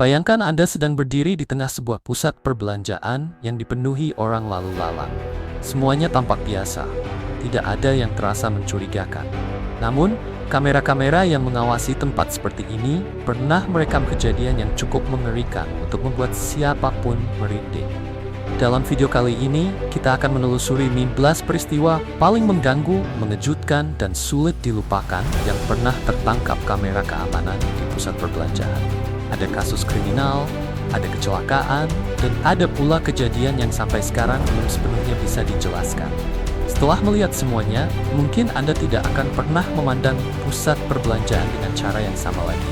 Bayangkan Anda sedang berdiri di tengah sebuah pusat perbelanjaan yang dipenuhi orang lalu lalang. Semuanya tampak biasa, tidak ada yang terasa mencurigakan. Namun, kamera-kamera yang mengawasi tempat seperti ini pernah merekam kejadian yang cukup mengerikan untuk membuat siapapun merinding. Dalam video kali ini, kita akan menelusuri 15 peristiwa paling mengganggu, mengejutkan, dan sulit dilupakan yang pernah tertangkap kamera keamanan di pusat perbelanjaan. Ada kasus kriminal, ada kecelakaan, dan ada pula kejadian yang sampai sekarang belum sepenuhnya bisa dijelaskan. Setelah melihat semuanya, mungkin Anda tidak akan pernah memandang pusat perbelanjaan dengan cara yang sama lagi.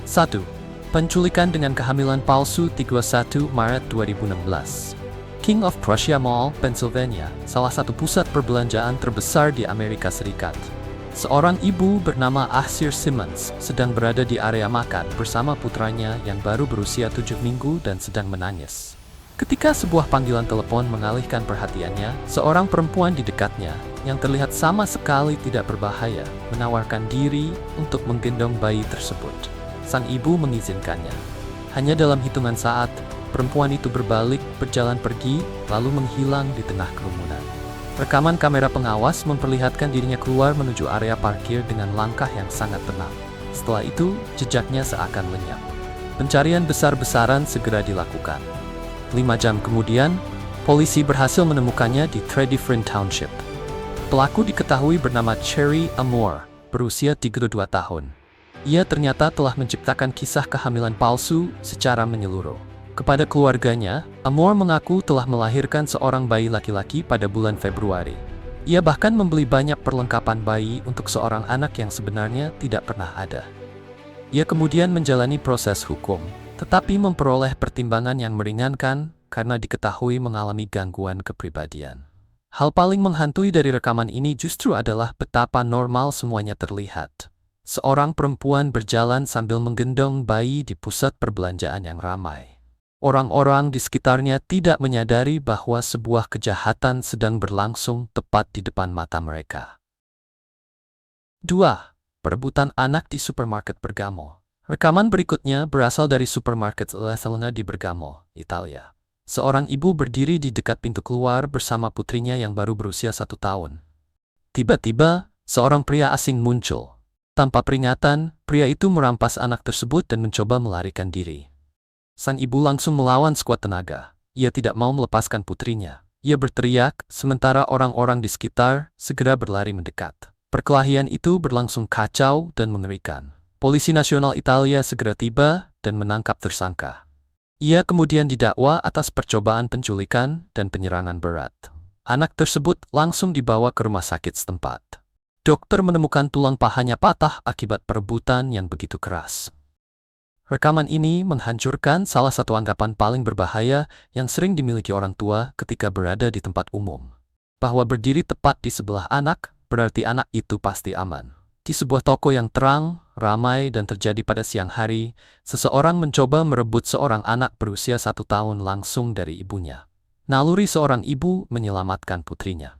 1. Penculikan dengan kehamilan palsu 31 Maret 2016. King of Prussia Mall, Pennsylvania, salah satu pusat perbelanjaan terbesar di Amerika Serikat. Seorang ibu bernama Ahsir Simmons sedang berada di area makan bersama putranya yang baru berusia 7 minggu dan sedang menangis. Ketika sebuah panggilan telepon mengalihkan perhatiannya, seorang perempuan di dekatnya yang terlihat sama sekali tidak berbahaya menawarkan diri untuk menggendong bayi tersebut. Sang ibu mengizinkannya. Hanya dalam hitungan saat, perempuan itu berbalik, berjalan pergi, lalu menghilang di tengah kerumunan. Rekaman kamera pengawas memperlihatkan dirinya keluar menuju area parkir dengan langkah yang sangat tenang. Setelah itu, jejaknya seakan lenyap. Pencarian besar-besaran segera dilakukan. 5 jam kemudian, polisi berhasil menemukannya di Tredyffrin Township. Pelaku diketahui bernama Cherry Amore, berusia 32 tahun. Ia ternyata telah menciptakan kisah kehamilan palsu secara menyeluruh. Kepada keluarganya, Amore mengaku telah melahirkan seorang bayi laki-laki pada bulan Februari. Ia bahkan membeli banyak perlengkapan bayi untuk seorang anak yang sebenarnya tidak pernah ada. Ia kemudian menjalani proses hukum, tetapi memperoleh pertimbangan yang meringankan karena diketahui mengalami gangguan kepribadian. Hal paling menghantui dari rekaman ini justru adalah betapa normal semuanya terlihat. Seorang perempuan berjalan sambil menggendong bayi di pusat perbelanjaan yang ramai. Orang-orang di sekitarnya tidak menyadari bahwa sebuah kejahatan sedang berlangsung tepat di depan mata mereka. 2. Perebutan anak di supermarket Bergamo. Rekaman berikutnya berasal dari supermarket La Salona di Bergamo, Italia. Seorang ibu berdiri di dekat pintu keluar bersama putrinya yang baru berusia 1 tahun. Tiba-tiba, seorang pria asing muncul. Tanpa peringatan, pria itu merampas anak tersebut dan mencoba melarikan diri. Sang ibu langsung melawan sekuat tenaga. Ia tidak mau melepaskan putrinya. Ia berteriak, sementara orang-orang di sekitar segera berlari mendekat. Perkelahian itu berlangsung kacau dan mengerikan. Polisi Nasional Italia segera tiba dan menangkap tersangka. Ia kemudian didakwa atas percobaan penculikan dan penyerangan berat. Anak tersebut langsung dibawa ke rumah sakit setempat. Dokter menemukan tulang pahanya patah akibat perebutan yang begitu keras. Rekaman ini menghancurkan salah satu anggapan paling berbahaya yang sering dimiliki orang tua ketika berada di tempat umum. Bahwa berdiri tepat di sebelah anak, berarti anak itu pasti aman. Di sebuah toko yang terang, ramai dan terjadi pada siang hari, seseorang mencoba merebut seorang anak berusia 1 tahun langsung dari ibunya. Naluri seorang ibu menyelamatkan putrinya.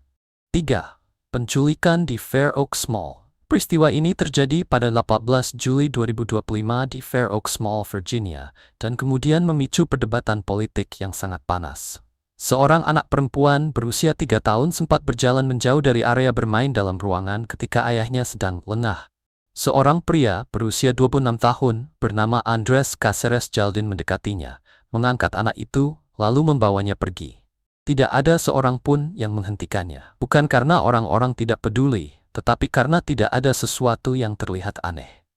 3. Penculikan di Fair Oaks Mall. Peristiwa ini terjadi pada 18 Juli 2025 di Fair Oaks Mall, Virginia, dan kemudian memicu perdebatan politik yang sangat panas. Seorang anak perempuan berusia 3 tahun sempat berjalan menjauh dari area bermain dalam ruangan ketika ayahnya sedang lengah. Seorang pria berusia 26 tahun bernama Andres Caceres Jaldin mendekatinya, mengangkat anak itu, lalu membawanya pergi. Tidak ada seorang pun yang menghentikannya, bukan karena orang-orang tidak peduli, tetapi karena tidak ada sesuatu yang terlihat aneh.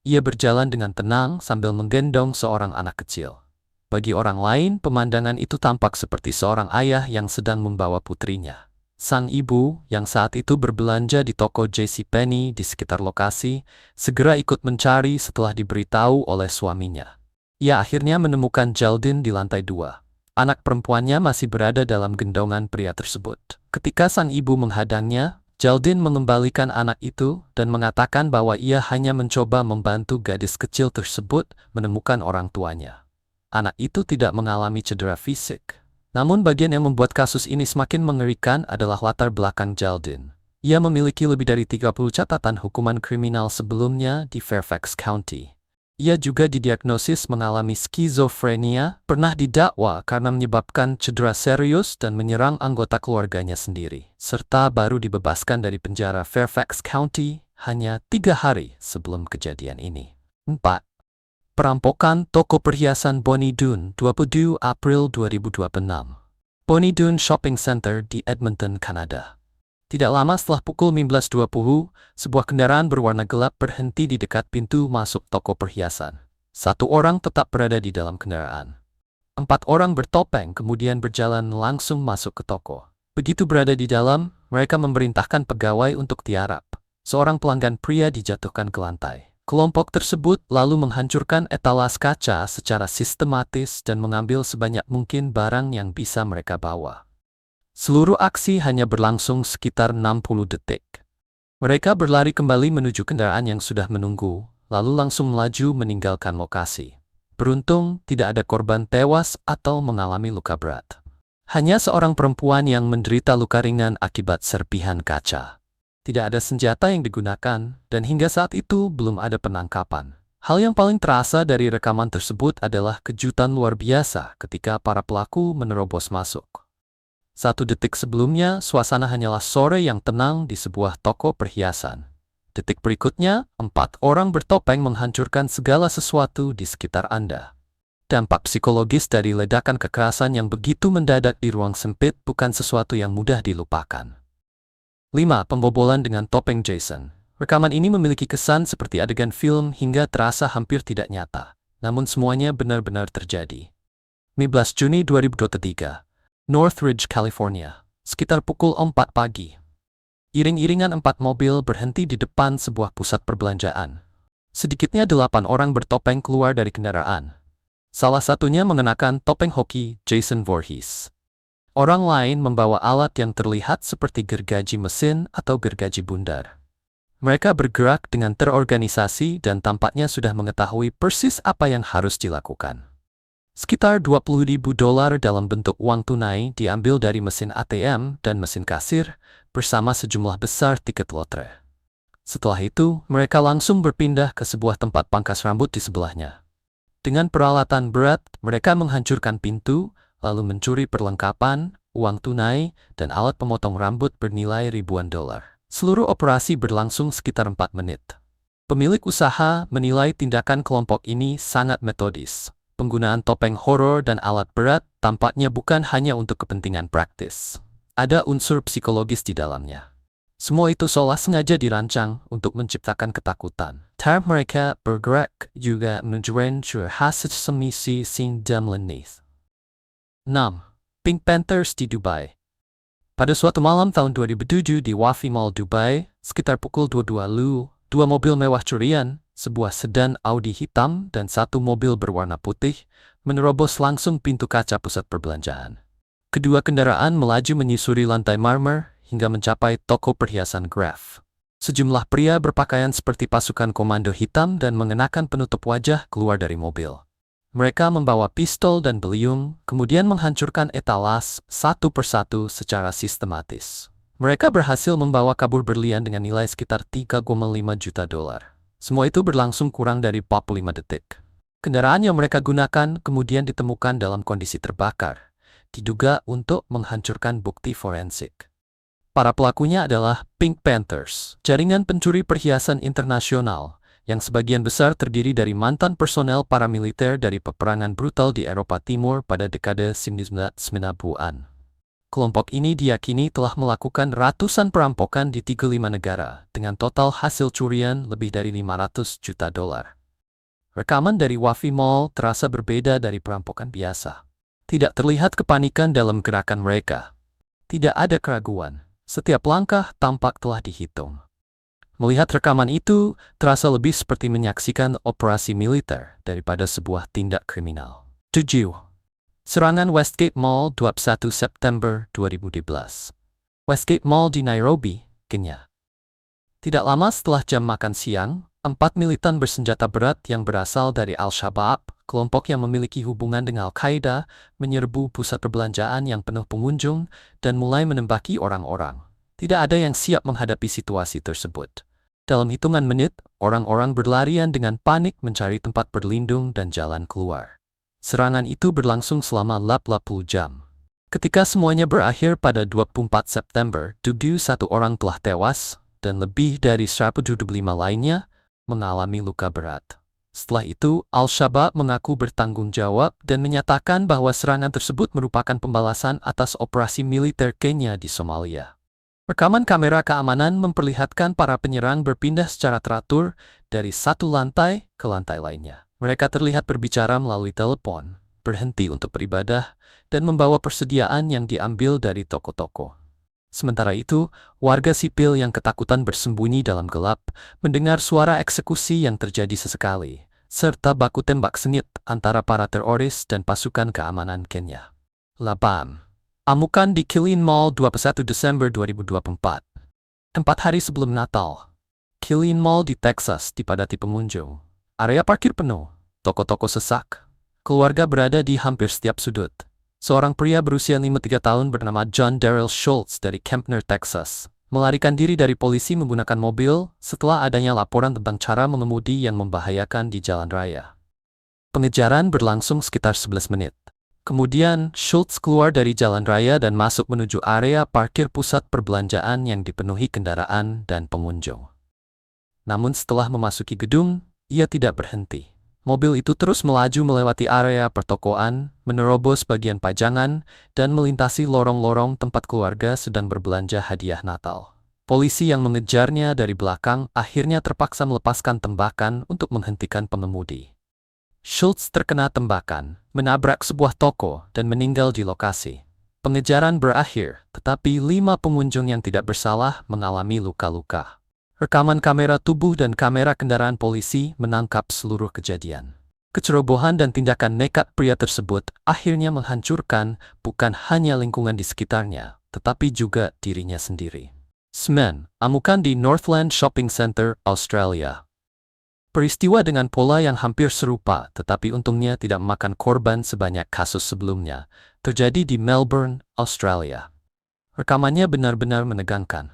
Ia berjalan dengan tenang sambil menggendong seorang anak kecil. Bagi orang lain, pemandangan itu tampak seperti seorang ayah yang sedang membawa putrinya. Sang ibu, yang saat itu berbelanja di toko JCPenney di sekitar lokasi, segera ikut mencari setelah diberitahu oleh suaminya. Ia akhirnya menemukan Jaldin di lantai 2. Anak perempuannya masih berada dalam gendongan pria tersebut. Ketika sang ibu menghadangnya, Jaldin mengembalikan anak itu dan mengatakan bahwa ia hanya mencoba membantu gadis kecil tersebut menemukan orang tuanya. Anak itu tidak mengalami cedera fisik. Namun bagian yang membuat kasus ini semakin mengerikan adalah latar belakang Jaldin. Ia memiliki lebih dari 30 catatan hukuman kriminal sebelumnya di Fairfax County. Ia juga didiagnosis mengalami skizofrenia, pernah didakwa karena menyebabkan cedera serius dan menyerang anggota keluarganya sendiri, serta baru dibebaskan dari penjara Fairfax County hanya 3 hari sebelum kejadian ini. 4. Perampokan toko perhiasan Bonnie Doon, 22 April 2026. Bonnie Doon Shopping Center di Edmonton, Kanada. Tidak lama setelah pukul 15.20, sebuah kendaraan berwarna gelap berhenti di dekat pintu masuk toko perhiasan. 1 orang tetap berada di dalam kendaraan. 4 orang bertopeng kemudian berjalan langsung masuk ke toko. Begitu berada di dalam, mereka memerintahkan pegawai untuk tiarap. Seorang pelanggan pria dijatuhkan ke lantai. Kelompok tersebut lalu menghancurkan etalas kaca secara sistematis dan mengambil sebanyak mungkin barang yang bisa mereka bawa. Seluruh aksi hanya berlangsung sekitar 60 detik. Mereka berlari kembali menuju kendaraan yang sudah menunggu, lalu langsung melaju meninggalkan lokasi. Beruntung, tidak ada korban tewas atau mengalami luka berat. Hanya seorang perempuan yang menderita luka ringan akibat serpihan kaca. Tidak ada senjata yang digunakan, dan hingga saat itu belum ada penangkapan. Hal yang paling terasa dari rekaman tersebut adalah kejutan luar biasa ketika para pelaku menerobos masuk. 1 detik sebelumnya, suasana hanyalah sore yang tenang di sebuah toko perhiasan. Detik berikutnya, 4 orang bertopeng menghancurkan segala sesuatu di sekitar Anda. Dampak psikologis dari ledakan kekerasan yang begitu mendadak di ruang sempit bukan sesuatu yang mudah dilupakan. 5. Pembobolan dengan topeng Jason. Rekaman ini memiliki kesan seperti adegan film hingga terasa hampir tidak nyata. Namun semuanya benar-benar terjadi. 15 Juni 2023. Northridge, California, sekitar pukul 4 pagi. Iring-iringan 4 mobil berhenti di depan sebuah pusat perbelanjaan. Sedikitnya 8 orang bertopeng keluar dari kendaraan. Salah satunya mengenakan topeng hoki Jason Voorhees. Orang lain membawa alat yang terlihat seperti gergaji mesin atau gergaji bundar. Mereka bergerak dengan terorganisasi dan tampaknya sudah mengetahui persis apa yang harus dilakukan. Sekitar $20.000 dalam bentuk uang tunai diambil dari mesin ATM dan mesin kasir bersama sejumlah besar tiket lotre. Setelah itu, mereka langsung berpindah ke sebuah tempat pangkas rambut di sebelahnya. Dengan peralatan berat, mereka menghancurkan pintu, lalu mencuri perlengkapan, uang tunai, dan alat pemotong rambut bernilai ribuan dolar. Seluruh operasi berlangsung sekitar 4 menit. Pemilik usaha menilai tindakan kelompok ini sangat metodis. Penggunaan topeng horor dan alat berat tampaknya bukan hanya untuk kepentingan praktis. Ada unsur psikologis di dalamnya. Semua itu seolah sengaja dirancang untuk menciptakan ketakutan. Taraf mereka bergerak juga menunjukkan hasil semisi sing damlenith. 6. Pink Panthers di Dubai. Pada suatu malam tahun 2007 di Wafi Mall, Dubai, sekitar pukul 22.00, 2 mobil mewah curian, sebuah sedan Audi hitam dan 1 mobil berwarna putih, menerobos langsung pintu kaca pusat perbelanjaan. Kedua kendaraan melaju menyusuri lantai marmer hingga mencapai toko perhiasan Graf. Sejumlah pria berpakaian seperti pasukan komando hitam dan mengenakan penutup wajah keluar dari mobil. Mereka membawa pistol dan beliung, kemudian menghancurkan etalas satu persatu secara sistematis. Mereka berhasil membawa kabur berlian dengan nilai sekitar $3,5 juta. Semua itu berlangsung kurang dari 45 detik. Kendaraan yang mereka gunakan kemudian ditemukan dalam kondisi terbakar, diduga untuk menghancurkan bukti forensik. Para pelakunya adalah Pink Panthers, jaringan pencuri perhiasan internasional, yang sebagian besar terdiri dari mantan personel paramiliter dari peperangan brutal di Eropa Timur pada dekade 1990-an. Kelompok ini diyakini telah melakukan ratusan perampokan di 35 negara, dengan total hasil curian lebih dari $500 juta. Rekaman dari Wafi Mall terasa berbeda dari perampokan biasa. Tidak terlihat kepanikan dalam gerakan mereka. Tidak ada keraguan. Setiap langkah tampak telah dihitung. Melihat rekaman itu, terasa lebih seperti menyaksikan operasi militer daripada sebuah tindak kriminal. 7. Serangan Westgate Mall 21 September 2012. Westgate Mall di Nairobi, Kenya. Tidak lama setelah jam makan siang, 4 militan bersenjata berat yang berasal dari Al-Shabaab, kelompok yang memiliki hubungan dengan Al-Qaeda, menyerbu pusat perbelanjaan yang penuh pengunjung dan mulai menembaki orang-orang. Tidak ada yang siap menghadapi situasi tersebut. Dalam hitungan menit, orang-orang berlarian dengan panik mencari tempat berlindung dan jalan keluar. Serangan itu berlangsung selama 80 jam. Ketika semuanya berakhir pada 24 September, 71 orang telah tewas, dan lebih dari 175 lainnya mengalami luka berat. Setelah itu, Al-Shabaab mengaku bertanggung jawab dan menyatakan bahwa serangan tersebut merupakan pembalasan atas operasi militer Kenya di Somalia. Rekaman kamera keamanan memperlihatkan para penyerang berpindah secara teratur dari satu lantai ke lantai lainnya. Mereka terlihat berbicara melalui telepon, berhenti untuk beribadah, dan membawa persediaan yang diambil dari toko-toko. Sementara itu, warga sipil yang ketakutan bersembunyi dalam gelap mendengar suara eksekusi yang terjadi sesekali, serta baku tembak sengit antara para teroris dan pasukan keamanan Kenya. 8. Amukan di Killeen Mall 21 Desember 2024. 4 hari sebelum Natal. Killeen Mall di Texas dipadati pengunjung. Area parkir penuh, toko-toko sesak. Keluarga berada di hampir setiap sudut. Seorang pria berusia 53 tahun bernama John Darrell Schultz dari Kempner, Texas, melarikan diri dari polisi menggunakan mobil setelah adanya laporan tentang cara mengemudi yang membahayakan di jalan raya. Pengejaran berlangsung sekitar 11 menit. Kemudian, Schultz keluar dari jalan raya dan masuk menuju area parkir pusat perbelanjaan yang dipenuhi kendaraan dan pengunjung. Namun setelah memasuki gedung, ia tidak berhenti. Mobil itu terus melaju melewati area pertokoan, menerobos bagian pajangan, dan melintasi lorong-lorong tempat keluarga sedang berbelanja hadiah Natal. Polisi yang mengejarnya dari belakang akhirnya terpaksa melepaskan tembakan untuk menghentikan pengemudi. Schultz terkena tembakan, menabrak sebuah toko, dan meninggal di lokasi. Pengejaran berakhir, tetapi 5 pengunjung yang tidak bersalah mengalami luka-luka. Rekaman kamera tubuh dan kamera kendaraan polisi menangkap seluruh kejadian. Kecerobohan dan tindakan nekat pria tersebut akhirnya menghancurkan bukan hanya lingkungan di sekitarnya, tetapi juga dirinya sendiri. 9. Amukan di Northland Shopping Center, Australia. Peristiwa dengan pola yang hampir serupa, tetapi untungnya tidak memakan korban sebanyak kasus sebelumnya, terjadi di Melbourne, Australia. Rekamannya benar-benar menegangkan.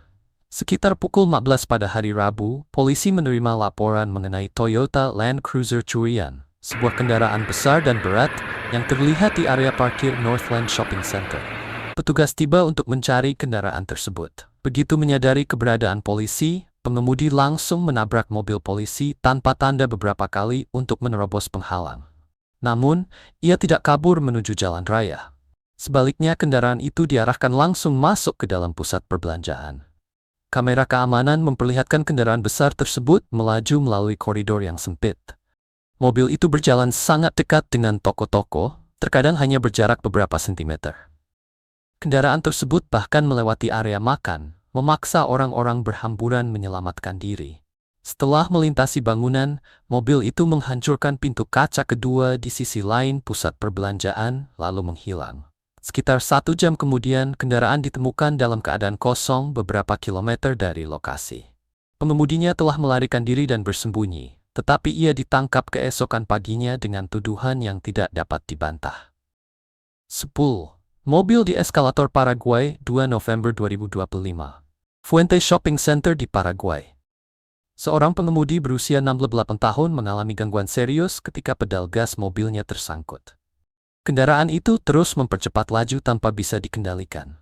Sekitar pukul 14 pada hari Rabu, polisi menerima laporan mengenai Toyota Land Cruiser curian, sebuah kendaraan besar dan berat yang terlihat di area parkir Northland Shopping Center. Petugas tiba untuk mencari kendaraan tersebut. Begitu menyadari keberadaan polisi, pengemudi langsung menabrak mobil polisi tanpa tanda beberapa kali untuk menerobos penghalang. Namun, ia tidak kabur menuju jalan raya. Sebaliknya, kendaraan itu diarahkan langsung masuk ke dalam pusat perbelanjaan. Kamera keamanan memperlihatkan kendaraan besar tersebut melaju melalui koridor yang sempit. Mobil itu berjalan sangat dekat dengan toko-toko, terkadang hanya berjarak beberapa sentimeter. Kendaraan tersebut bahkan melewati area makan, memaksa orang-orang berhamburan menyelamatkan diri. Setelah melintasi bangunan, mobil itu menghancurkan pintu kaca kedua di sisi lain pusat perbelanjaan, lalu menghilang. Sekitar 1 jam kemudian, kendaraan ditemukan dalam keadaan kosong beberapa kilometer dari lokasi. Pengemudinya telah melarikan diri dan bersembunyi, tetapi ia ditangkap keesokan paginya dengan tuduhan yang tidak dapat dibantah. 10. Mobil di eskalator Paraguay, 2 November 2025. Fuente Shopping Center di Paraguay. Seorang pengemudi berusia 68 tahun mengalami gangguan serius ketika pedal gas mobilnya tersangkut. Kendaraan itu terus mempercepat laju tanpa bisa dikendalikan.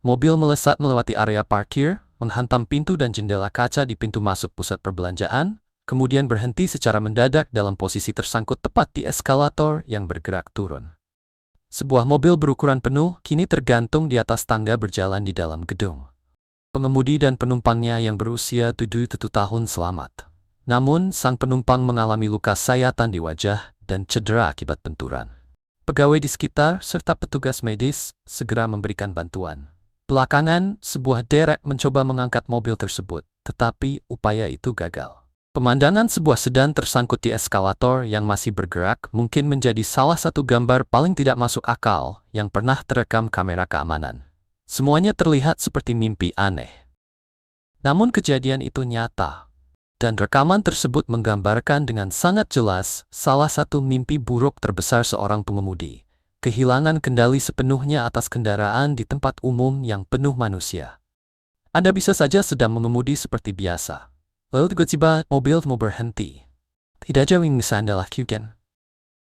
Mobil melesat melewati area parkir, menghantam pintu dan jendela kaca di pintu masuk pusat perbelanjaan, kemudian berhenti secara mendadak dalam posisi tersangkut tepat di eskalator yang bergerak turun. Sebuah mobil berukuran penuh kini tergantung di atas tangga berjalan di dalam gedung. Pengemudi dan penumpangnya yang berusia 71 tahun selamat. Namun, sang penumpang mengalami luka sayatan di wajah dan cedera akibat benturan. Pegawai di sekitar serta petugas medis segera memberikan bantuan. Belakangan, sebuah derek mencoba mengangkat mobil tersebut, tetapi upaya itu gagal. Pemandangan sebuah sedan tersangkut di eskalator yang masih bergerak mungkin menjadi salah satu gambar paling tidak masuk akal yang pernah terekam kamera keamanan. Semuanya terlihat seperti mimpi aneh. Namun kejadian itu nyata, dan rekaman tersebut menggambarkan dengan sangat jelas salah satu mimpi buruk terbesar seorang pengemudi. Kehilangan kendali sepenuhnya atas kendaraan di tempat umum yang penuh manusia. Anda bisa saja sedang mengemudi seperti biasa. Lalu tiba-tiba mobil mau berhenti. Tidak jauh yang bisa Anda lakukan.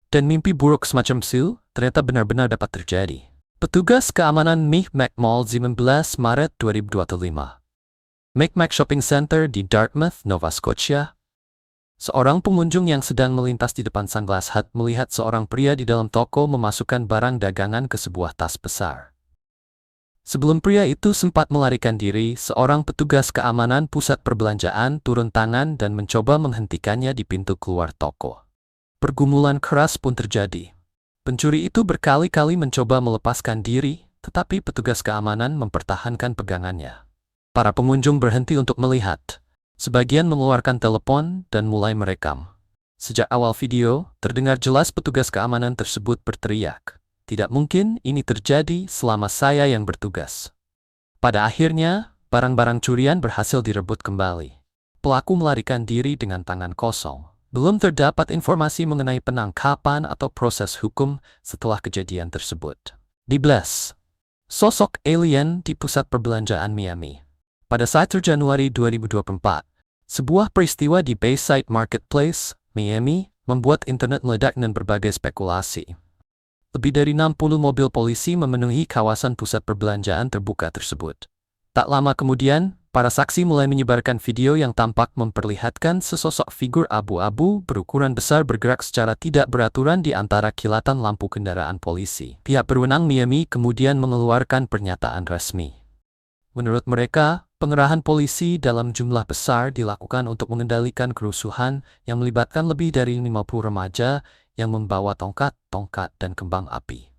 Dan mimpi buruk semacam itu ternyata benar-benar dapat terjadi. Petugas keamanan Micmac Mall 19 Maret 2025. Micmac Shopping Center di Dartmouth, Nova Scotia. Seorang pengunjung yang sedang melintas di depan Sunglass Hut melihat seorang pria di dalam toko memasukkan barang dagangan ke sebuah tas besar. Sebelum pria itu sempat melarikan diri, seorang petugas keamanan pusat perbelanjaan turun tangan dan mencoba menghentikannya di pintu keluar toko. Pergumulan keras pun terjadi. Pencuri itu berkali-kali mencoba melepaskan diri, tetapi petugas keamanan mempertahankan pegangannya. Para pengunjung berhenti untuk melihat. Sebagian mengeluarkan telepon dan mulai merekam. Sejak awal video, terdengar jelas petugas keamanan tersebut berteriak, "Tidak mungkin ini terjadi selama saya yang bertugas." Pada akhirnya, barang-barang curian berhasil direbut kembali. Pelaku melarikan diri dengan tangan kosong. Belum terdapat informasi mengenai penangkapan atau proses hukum setelah kejadian tersebut. Di Bless, sosok alien di pusat perbelanjaan Miami. Pada 1 Januari 2024, sebuah peristiwa di Bayside Marketplace, Miami, membuat internet meledak dan berbagai spekulasi. Lebih dari 60 mobil polisi memenuhi kawasan pusat perbelanjaan terbuka tersebut. Tak lama kemudian, para saksi mulai menyebarkan video yang tampak memperlihatkan sesosok figur abu-abu berukuran besar bergerak secara tidak beraturan di antara kilatan lampu kendaraan polisi. Pihak berwenang Miami kemudian mengeluarkan pernyataan resmi. Menurut mereka, pengerahan polisi dalam jumlah besar dilakukan untuk mengendalikan kerusuhan yang melibatkan lebih dari 50 remaja yang membawa tongkat, dan kembang api.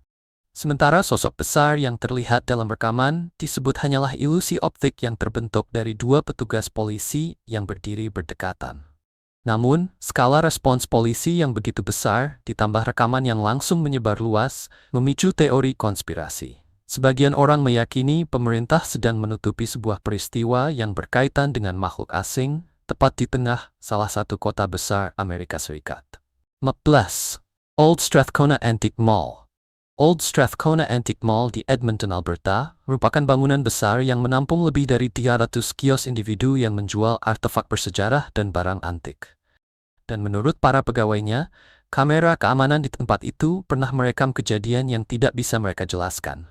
Sementara sosok besar yang terlihat dalam rekaman disebut hanyalah ilusi optik yang terbentuk dari dua petugas polisi yang berdiri berdekatan. Namun, skala respons polisi yang begitu besar ditambah rekaman yang langsung menyebar luas memicu teori konspirasi. Sebagian orang meyakini pemerintah sedang menutupi sebuah peristiwa yang berkaitan dengan makhluk asing, tepat di tengah salah satu kota besar Amerika Serikat. 14. Old Strathcona Antique Mall. Old Strathcona Antique Mall di Edmonton, Alberta, merupakan bangunan besar yang menampung lebih dari 300 kios individu yang menjual artefak bersejarah dan barang antik. Dan menurut para pegawainya, kamera keamanan di tempat itu pernah merekam kejadian yang tidak bisa mereka jelaskan.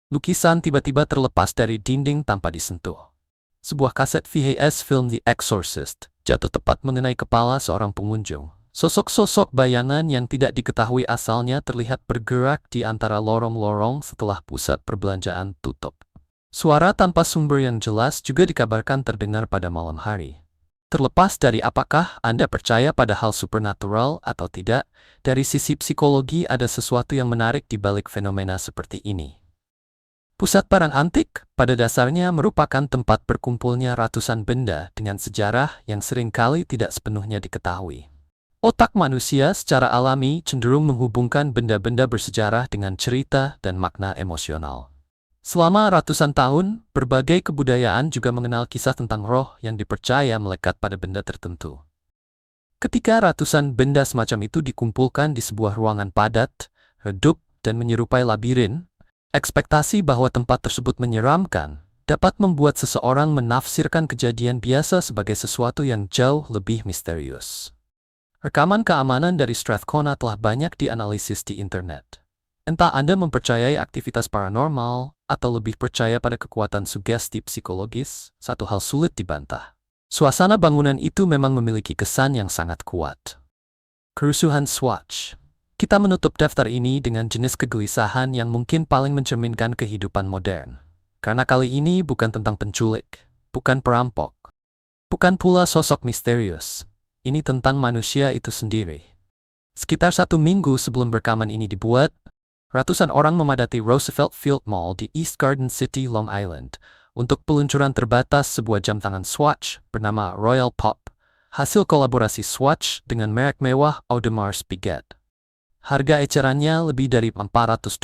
Lukisan tiba-tiba terlepas dari dinding tanpa disentuh. Sebuah kaset VHS film The Exorcist jatuh tepat mengenai kepala seorang pengunjung. Sosok-sosok bayangan yang tidak diketahui asalnya terlihat bergerak di antara lorong-lorong setelah pusat perbelanjaan tutup. Suara tanpa sumber yang jelas juga dikabarkan terdengar pada malam hari. Terlepas dari apakah Anda percaya pada hal supernatural atau tidak, dari sisi psikologi ada sesuatu yang menarik di balik fenomena seperti ini. Pusat barang antik pada dasarnya merupakan tempat berkumpulnya ratusan benda dengan sejarah yang seringkali tidak sepenuhnya diketahui. Otak manusia secara alami cenderung menghubungkan benda-benda bersejarah dengan cerita dan makna emosional. Selama ratusan tahun, berbagai kebudayaan juga mengenal kisah tentang roh yang dipercaya melekat pada benda tertentu. Ketika ratusan benda semacam itu dikumpulkan di sebuah ruangan padat, redup, dan menyerupai labirin, ekspektasi bahwa tempat tersebut menyeramkan dapat membuat seseorang menafsirkan kejadian biasa sebagai sesuatu yang jauh lebih misterius. Rekaman keamanan dari Strathcona telah banyak dianalisis di internet. Entah Anda mempercayai aktivitas paranormal atau lebih percaya pada kekuatan sugesti psikologis, satu hal sulit dibantah. Suasana bangunan itu memang memiliki kesan yang sangat kuat. Kerusuhan Swatch. Kita menutup daftar ini dengan jenis kegelisahan yang mungkin paling mencerminkan kehidupan modern. Karena kali ini bukan tentang penculik, bukan perampok, bukan pula sosok misterius. Ini tentang manusia itu sendiri. Sekitar 1 minggu sebelum rekaman ini dibuat, ratusan orang memadati Roosevelt Field Mall di East Garden City, Long Island, untuk peluncuran terbatas sebuah jam tangan Swatch bernama Royal Pop, hasil kolaborasi Swatch dengan merek mewah Audemars Piguet. Harga ecerannya lebih dari $400,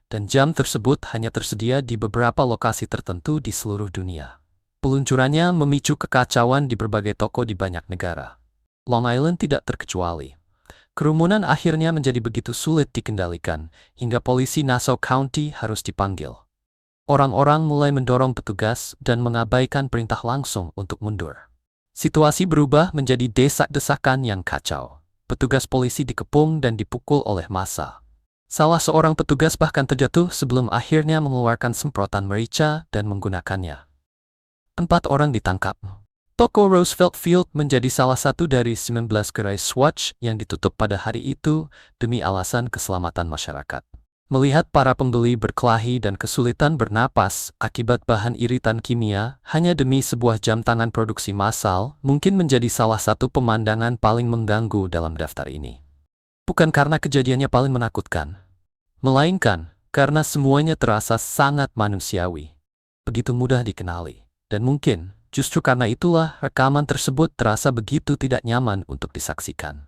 dan jam tersebut hanya tersedia di beberapa lokasi tertentu di seluruh dunia. Peluncurannya memicu kekacauan di berbagai toko di banyak negara. Long Island tidak terkecuali. Kerumunan akhirnya menjadi begitu sulit dikendalikan, hingga polisi Nassau County harus dipanggil. Orang-orang mulai mendorong petugas dan mengabaikan perintah langsung untuk mundur. Situasi berubah menjadi desak-desakan yang kacau. Petugas polisi dikepung dan dipukul oleh massa. Salah seorang petugas bahkan terjatuh sebelum akhirnya mengeluarkan semprotan merica dan menggunakannya. 4 orang ditangkap. Toko Roosevelt Field menjadi salah satu dari 19 gerai Swatch yang ditutup pada hari itu demi alasan keselamatan masyarakat. Melihat para pembeli berkelahi dan kesulitan bernapas akibat bahan iritan kimia hanya demi sebuah jam tangan produksi massal mungkin menjadi salah satu pemandangan paling mengganggu dalam daftar ini. Bukan karena kejadiannya paling menakutkan, melainkan karena semuanya terasa sangat manusiawi, begitu mudah dikenali, dan mungkin justru karena itulah rekaman tersebut terasa begitu tidak nyaman untuk disaksikan.